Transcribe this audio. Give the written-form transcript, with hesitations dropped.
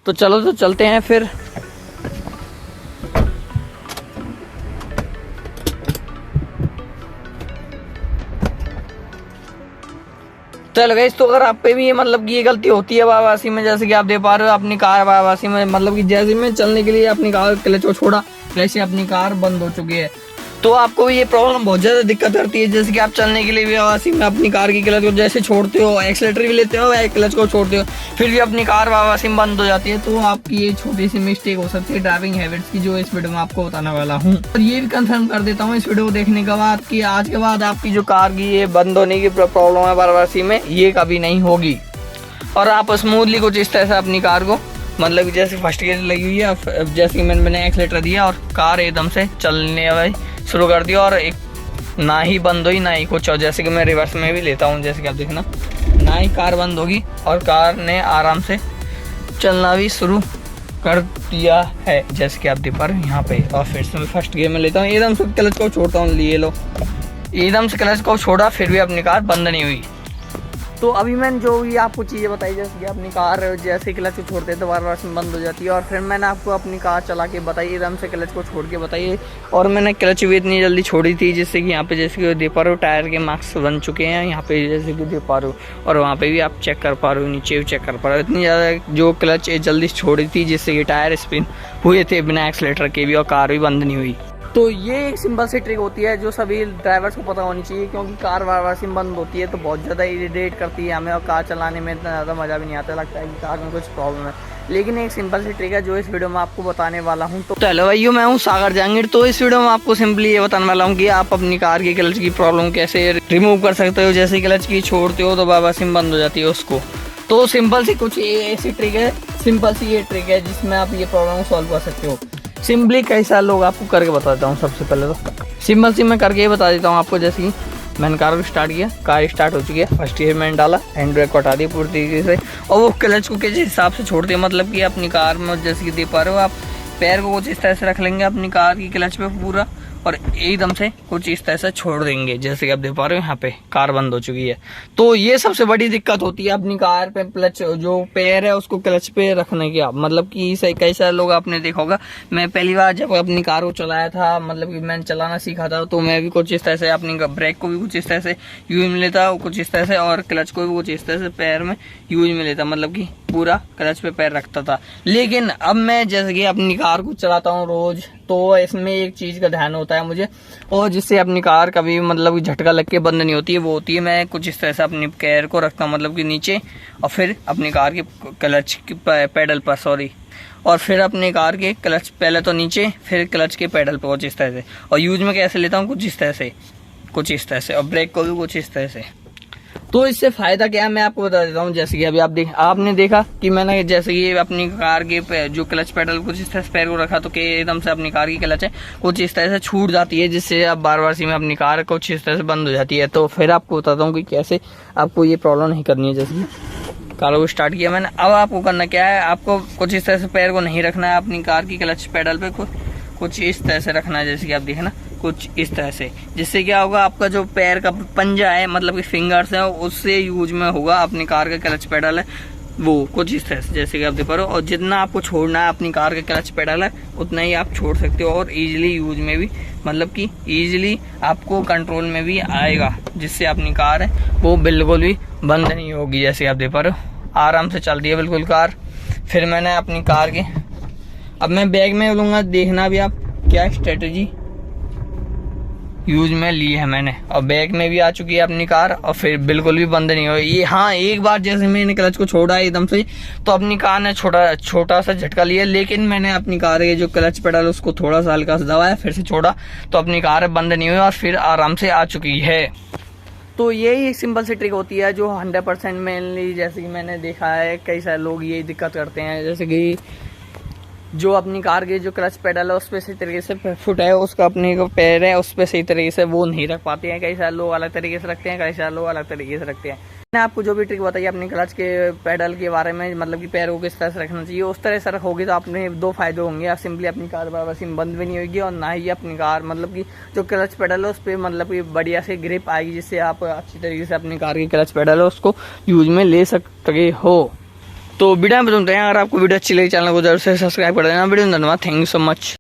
तो चलो तो चलते हैं फिर। चलो गाइस, तो अगर आप पे भी ये मतलब कि ये गलती होती है वाराणसी में, जैसे कि आप देख पा रहे हो अपनी कार वाराणसी में मतलब कि जैसे में चलने के लिए अपनी कार क्लच को छोड़ा, वैसे अपनी कार बंद हो चुकी है। तो आपको ये प्रॉब्लम बहुत ज़्यादा दिक्कत करती है, जैसे कि आप चलने के लिए भी वाराणसी में अपनी कार की क्लच को जैसे छोड़ते हो, एक्सीलेटर भी लेते हो, क्लच को छोड़ते हो, फिर भी अपनी कार वाराणसी में बंद हो जाती है। तो आपकी ये छोटी सी मिस्टेक हो सकती है ड्राइविंग हैबिट्स की, जो इस वीडियो में आपको बताने वाला हूँ। और ये भी कंफर्म कर देता हूँ इस वीडियो को देखने के बाद कि आज के बाद आपकी जो कार की ये बंद होने की प्रॉब्लम है वाराणसी में, ये कभी नहीं होगी। और आप स्मूथली कुछ इस तरह से अपनी कार को मतलब जैसे फर्स्ट गियर लगी हुई है, जैसे कि मैंने एक्सीलेटर दिया और कार एकदम से चलने शुरू कर दिया, और एक ना ही बंद हुई ना ही कुछ। और जैसे कि मैं रिवर्स में भी लेता हूँ, जैसे कि आप देखना, ना ही कार बंद होगी और कार ने आराम से चलना भी शुरू कर दिया है, जैसे कि आप देख पा रहे हैं यहाँ पे। और फिर से मैं फर्स्ट गियर में लेता हूँ, एकदम से क्लच को छोड़ता हूँ, लिए लो, एकदम से क्लच को छोड़ा, फिर भी अपनी कार बंद नहीं हुई। तो अभी मैंने जो भी आपको चीज़ें बताई, जैसे कि अपनी कार जैसे क्लच को छोड़ते हैं तो बार बार बंद हो जाती है, और फिर मैंने आपको अपनी कार चला के बताई, एकदम से क्लच को छोड़ के बताइए। और मैंने क्लच भी इतनी जल्दी छोड़ी थी, जिससे कि यहाँ पे जैसे कि देख पा रहे हो टायर के मार्क्स बन चुके हैं यहाँ पे, जैसे कि देख पा रहे हो, और वहाँ पे भी आप चेक कर पा रहे हो, नीचे भी चेक कर पा रहे हो। इतनी ज़्यादा जो क्लच जल्दी छोड़ी थी, जिससे कि टायर स्पिन हुए थे बिना एक्सीलेटर के भी, और कार भी बंद नहीं हुई। तो ये एक सिंपल सी ट्रिक होती है जो सभी ड्राइवर्स को पता होनी चाहिए, क्योंकि कार वाराणसी में बंद होती है तो बहुत ज़्यादा इरिटेट करती है हमें, और कार चलाने में इतना ज़्यादा मज़ा भी नहीं आता, लगता है कि कार में कुछ प्रॉब्लम है। लेकिन एक सिंपल सी ट्रिक है जो इस वीडियो में आपको बताने वाला हूँ। तो चलो भाइयों, मैं हूँ सागर जहांगीर। तो इस वीडियो में आपको सिंपली ये बताने वाला हूँ कि आप अपनी कार की क्लच की प्रॉब्लम कैसे रिमूव कर सकते हो। जैसे क्लच की छोड़ते हो तो वाराणसी में बंद हो जाती है उसको। तो सिंपल सी कुछ ऐसी ट्रिक है, सिंपल सी ये ट्रिक है जिसमें आप ये प्रॉब्लम सॉल्व कर सकते हो। सिंपली कई सारे लोग आपको करके बताता हूँ। सबसे पहले तो सिंपल सी मैं करके ही बता देता हूँ आपको। जैसे कि मैंने कार को स्टार्ट किया, कार स्टार्ट हो चुकी है, फर्स्ट गियर मैंने डाला, हैंड ब्रेक को हटा दिया पूरी तरीके से, और वो क्लच को किस हिसाब से छोड़ते हैं, मतलब कि अपनी कार में जैसे कि देख पा रहे हो आप, पैर को कुछ इस तरह से रख लेंगे अपनी कार की क्लच पे पूरा, और एकदम से कुछ इस तरह से छोड़ देंगे, जैसे कि आप देख पा रहे हो यहाँ पे कार बंद हो चुकी है। तो ये सबसे बड़ी दिक्कत होती है अपनी कार पे क्लच जो पैर है उसको क्लच पे रखने की। मतलब कि कई सारे लोग आपने देखा होगा, मैं पहली बार जब अपनी कार को चलाया था, मतलब कि मैंने चलाना सीखा था, तो मैं भी कुछ इस तरह से अपनी ब्रेक को भी कुछ इस तरह से यूज में लेता, कुछ इस तरह से, और क्लच को भी कुछ इस तरह से पैर में यूज में लेता, मतलब कि पूरा क्लच पे पैर रखता था। लेकिन अब मैं जैसे कि अपनी कार को चलाता हूँ रोज, तो इसमें एक चीज का ध्यान होता है मुझे, और जिससे अपनी कार कभी मतलब झटका लग के बंद नहीं होती है, वो होती है मैं कुछ इस तरह से अपनी पैर को रखता हूँ, मतलब कि नीचे, और फिर अपनी कार के क्लच के पेडल पर, सॉरी, और फिर अपनी कार के क्लच पहले तो नीचे, फिर क्लच के पेडल पर कुछ इस तरह से। और यूज में कैसे लेता हूँ, कुछ इस तरह से, कुछ इस तरह से, और ब्रेक को भी कुछ इस तरह से। तो इससे फायदा क्या है मैं आपको बता देता हूँ। जैसे कि अभी आपने देखा कि मैंने जैसे कि अपनी कार के जो क्लच पेडल कुछ इस तरह से पैर को रखा, तो एकदम से अपनी कार की क्लच है कुछ इस तरह से छूट जाती है, जिससे अब बार बार में अपनी कार कुछ इस तरह से बंद हो जाती है। तो फिर आपको बताता हूँ कि कैसे आपको ये प्रॉब्लम नहीं करनी है। जैसे कि कार को स्टार्ट किया मैंने, अब आपको करना क्या है, आपको कुछ इस तरह से पैर को नहीं रखना है अपनी कार की क्लच पेडल पे, कुछ इस तरह से रखना है, जैसे कि आप देखना कुछ इस तरह से। जिससे क्या होगा, आपका जो पैर का पंजा है, मतलब कि फिंगर्स है, उससे यूज में होगा अपनी कार का क्लच पेडल है वो कुछ इस तरह से, जैसे कि आप देख पा रहे हो। और जितना आपको छोड़ना है अपनी कार का क्लच पेडल है उतना ही आप छोड़ सकते हो, और इजीली यूज में भी, मतलब कि इजीली आपको कंट्रोल में भी आएगा, जिससे अपनी कार है वो बिल्कुल भी बंद नहीं होगी। जैसे आप देख पा रहे हो आराम से चल रही है बिल्कुल कार। फिर मैंने अपनी कार के, अब मैं बैग में लूँगा, देखना भी आप क्या स्ट्रेटजी यूज में ली है मैंने, और बैग में भी आ चुकी है अपनी कार, और फिर बिल्कुल भी बंद नहीं हुई ये। हाँ, एक बार जैसे मैंने क्लच को छोड़ा एकदम से, तो अपनी कार ने छोटा सा झटका लिया, लेकिन मैंने अपनी कार के जो क्लच पेडल उसको थोड़ा सा हल्का सा दबाया, फिर से छोड़ा, तो अपनी कार बंद नहीं हुई और फिर आराम से आ चुकी है। तो यही एक सिंपल सी ट्रिक होती है जो 100% मेनली, जैसे कि मैंने देखा है कई सारे लोग यही दिक्कत करते हैं, जैसे कि जो अपनी कार के जो क्लच पेडल है उस पर सही तरीके से फुट है, उसका अपने को पैर है उस पर सही तरीके से वो नहीं रख पाते हैं। कई सारे लोग अलग तरीके से रखते हैं, कई सारे लोग अलग तरीके से रखते हैं। मैंने आपको जो भी ट्रिक बताई अपनी क्लच के पेडल के बारे में, मतलब कि पैर को किस तरह से रखना चाहिए, उस तरह से रखोगे तो अपने दो फायदे होंगे। आप सिंपली अपनी कार वाराणसी में बंद भी नहीं होगी, और ना ही अपनी कार मतलब कि जो क्लच पेडल है उस पर मतलब कि बढ़िया से ग्रिप आएगी, जिससे आप अच्छी तरीके से अपनी कार की क्लच पेडल है उसको यूज में ले सकते हो। तो वीडियो में बताते हैं, अगर आपको वीडियो अच्छी लगी चैनल को जरूर से सब्सक्राइब कर देना। वीडियो में धन्यवाद, थैंक यू सो मच।